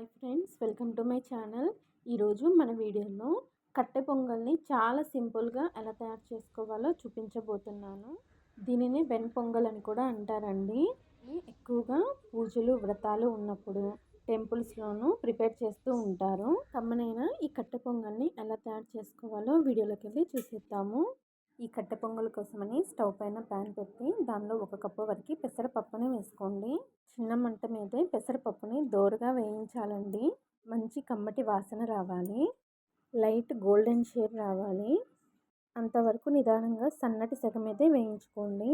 Hi friends, welcome to my channel. ఈరోజు మన వీడియోలో కట్టె పొంగల్ని చాలా సింపుల్గా ఎలా తయారు చేసుకోవాలో చూపించబోతున్నాను. దీనిని వెన్ పొంగల్ అని కూడా అంటారండి. ఎక్కువగా పూజలు వ్రతాలు ఉన్నప్పుడు టెంపుల్స్లోనూ ప్రిపేర్ చేస్తూ ఉంటారు. కమ్మనైనా ఈ కట్టె పొంగల్ని ఎలా తయారు చేసుకోవాలో వీడియోలోకి వెళ్ళి చూసేద్దాము. ఈ కట్టె పొంగల్ కోసమని స్టవ్ పైన ప్యాన్ పెట్టి దానిలో 1 కప్పు వరకు పెసరపప్పుని వేసుకోండి. చిన్న మంట మీదే పెసరపప్పుని దోరగా వేయించాలండి. మంచి కమ్మటి వాసన రావాలి, లైట్ గోల్డెన్ షేడ్ రావాలి. అంతవరకు నిదానంగా సన్నటి సెగ మీదే వేయించుకోండి.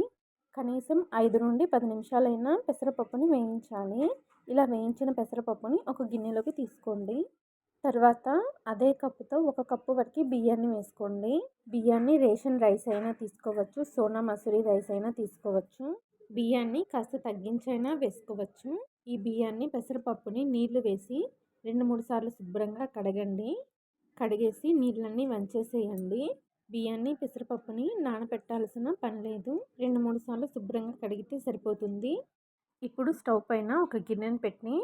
కనీసం 5 నుండి 10 నిమిషాలైనా పెసరపప్పుని వేయించాలి. ఇలా వేయించిన పెసరపప్పుని ఒక గిన్నెలోకి తీసుకోండి. తర్వాత అదే కప్పుతో 1 కప్పు వరకు బియ్యాన్ని వేసుకోండి. బియ్యాన్ని రేషన్ రైస్ అయినా తీసుకోవచ్చు, సోనా మసూరి రైస్ అయినా తీసుకోవచ్చు. బియ్యాన్ని కాస్త తగ్గించైనా వేసుకోవచ్చు. ఈ బియ్యాన్ని పెసరపప్పుని నీళ్లు వేసి 2-3 సార్లు శుభ్రంగా కడగండి. కడిగేసి నీళ్ళన్నీ వంచేసేయండి. బియ్యాన్ని పెసరపప్పుని నానబెట్టాల్సిన పని లేదు. 2-3 సార్లు శుభ్రంగా కడిగితే సరిపోతుంది. ఇప్పుడు స్టవ్ పైన ఒక గిన్నెను పెట్టి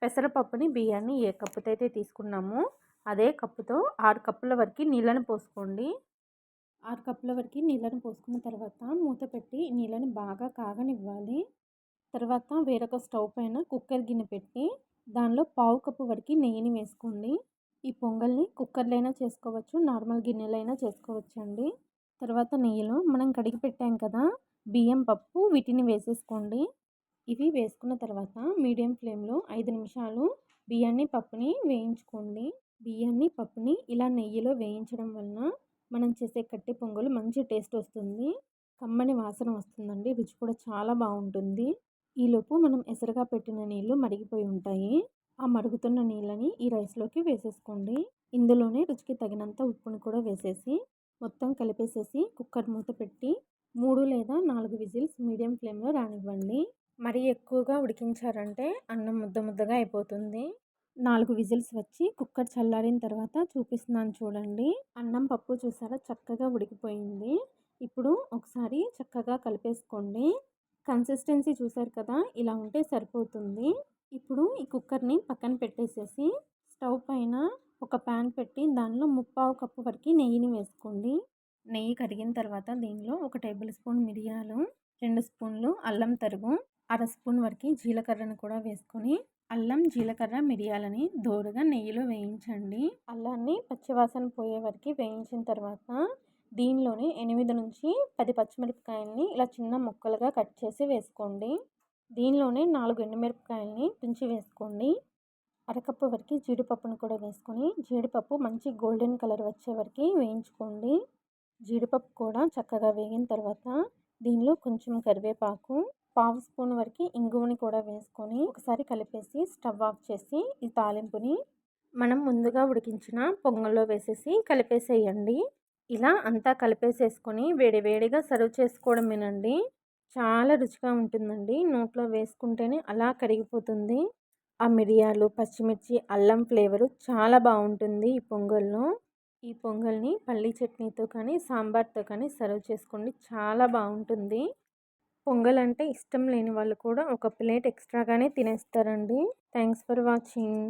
పెసరపప్పుని బియ్యాన్ని ఏ కప్పుతో అయితే తీసుకున్నామో అదే కప్పుతో 6 కప్పుల వరకు నీళ్ళని పోసుకోండి. 6 కప్పుల వరకు నీళ్ళని పోసుకున్న తర్వాత మూత పెట్టి నీళ్ళని బాగా కాగనివ్వాలి. తర్వాత వేరొక స్టవ్ పైన కుక్కర్ గిన్నె పెట్టి దానిలో 1/2 కప్పు వరకు నెయ్యిని వేసుకోండి. ఈ పొంగల్ని కుక్కర్లో అయినా చేసుకోవచ్చు, నార్మల్ గిన్నెలో అయినా చేసుకోవచ్చు అండి. తర్వాత నెయ్యిలో మనం కడిగి పెట్టాం కదా బియ్యం పప్పు, వీటిని వేసేసుకోండి. ఇవి వేసుకున్న తర్వాత మీడియం ఫ్లేమ్లో 5 నిమిషాలు బియ్యాన్ని పప్పుని వేయించుకోండి. బియ్యాన్ని పప్పుని ఇలా నెయ్యిలో వేయించడం వలన మనం చేసే కట్టె పొంగలు మంచి టేస్ట్ వస్తుంది, కమ్మని వాసన వస్తుందండి. రుచి కూడా చాలా బాగుంటుంది. ఈలోపు మనం ఎసరుగా పెట్టిన నీళ్లు మరిగిపోయి ఉంటాయి. ఆ మరుగుతున్న నీళ్ళని ఈ రైస్లోకి వేసేసుకోండి. ఇందులోనే రుచికి తగినంత ఉప్పుని కూడా వేసేసి మొత్తం కలిపేసేసి కుక్కర్ మూత పెట్టి 3 లేదా 4 విజిల్స్ మీడియం ఫ్లేమ్లో రానివ్వండి. మరీ ఎక్కువగా ఉడికించారంటే అన్నం ముద్దగా అయిపోతుంది. 4 విజిల్స్ వచ్చి కుక్కర్ చల్లారిన తర్వాత చూపిస్తున్నాను చూడండి. అన్నం పప్పు చూసారా చక్కగా ఉడికిపోయింది. ఇప్పుడు ఒకసారి చక్కగా కలిపేసుకోండి. కన్సిస్టెన్సీ చూసారు కదా, ఇలా ఉంటే సరిపోతుంది. ఇప్పుడు ఈ కుక్కర్ని పక్కన పెట్టేసేసి స్టవ్ పైన ఒక ప్యాన్ పెట్టి దానిలో 3/4 కప్పు వరకు నెయ్యిని వేసుకోండి. నెయ్యి కరిగిన తర్వాత దీనిలో 1 టేబుల్ స్పూన్ మిరియాలు, 2 స్పూన్లు అల్లం తరుగు, 1/2 స్పూన్ వరకు జీలకర్రను కూడా వేసుకొని అల్లం, జీలకర్ర, మిరియాలని దోరగా నెయ్యిలో వేయించండి. అల్లాన్ని పచ్చివాసన పోయే వరకు వేయించిన తర్వాత దీనిలోనే 8 నుంచి 10 పచ్చిమిరపకాయలని ఇలా చిన్న ముక్కలుగా కట్ చేసి వేసుకోండి. దీనిలోనే 4 ఎండుమిరపకాయలని తుంచి వేసుకోండి. 1/2 కప్పు వరకు జీడిపప్పును కూడా వేసుకొని జీడిపప్పు మంచి గోల్డెన్ కలర్ వచ్చే వరకు వేయించుకోండి. జీడిపప్పు కూడా చక్కగా వేగిన తర్వాత దీనిలో కొంచెం కరివేపాకు, 1/2 స్పూన్ వరకు ఇంగువని కూడా వేసుకొని ఒకసారి కలిపేసి స్టవ్ ఆఫ్ చేసి ఈ తాలింపుని మనం ముందుగా ఉడికించిన పొంగల్లో వేసేసి కలిపేసేయండి. ఇలా అంతా కలిపేసేసుకొని వేడివేడిగా సర్వ్ చేసుకోవడమేనండి. చాలా రుచిగా ఉంటుందండి. నోట్లో వేసుకుంటేనే అలా కరిగిపోతుంది. ఆ మిరియాలు, పచ్చిమిర్చి, అల్లం ఫ్లేవరు చాలా బాగుంటుంది ఈ పొంగల్లో. ఈ పొంగల్ని పల్లీ చట్నీతో కానీ సాంబార్తో కానీ సర్వ్ చేసుకోండి, చాలా బాగుంటుంది. పొంగల్ అంటే ఇష్టం లేని వాళ్ళు కూడా ఒక ప్లేట్ ఎక్స్ట్రాగానే తినేస్తారండి. Thanks for watching.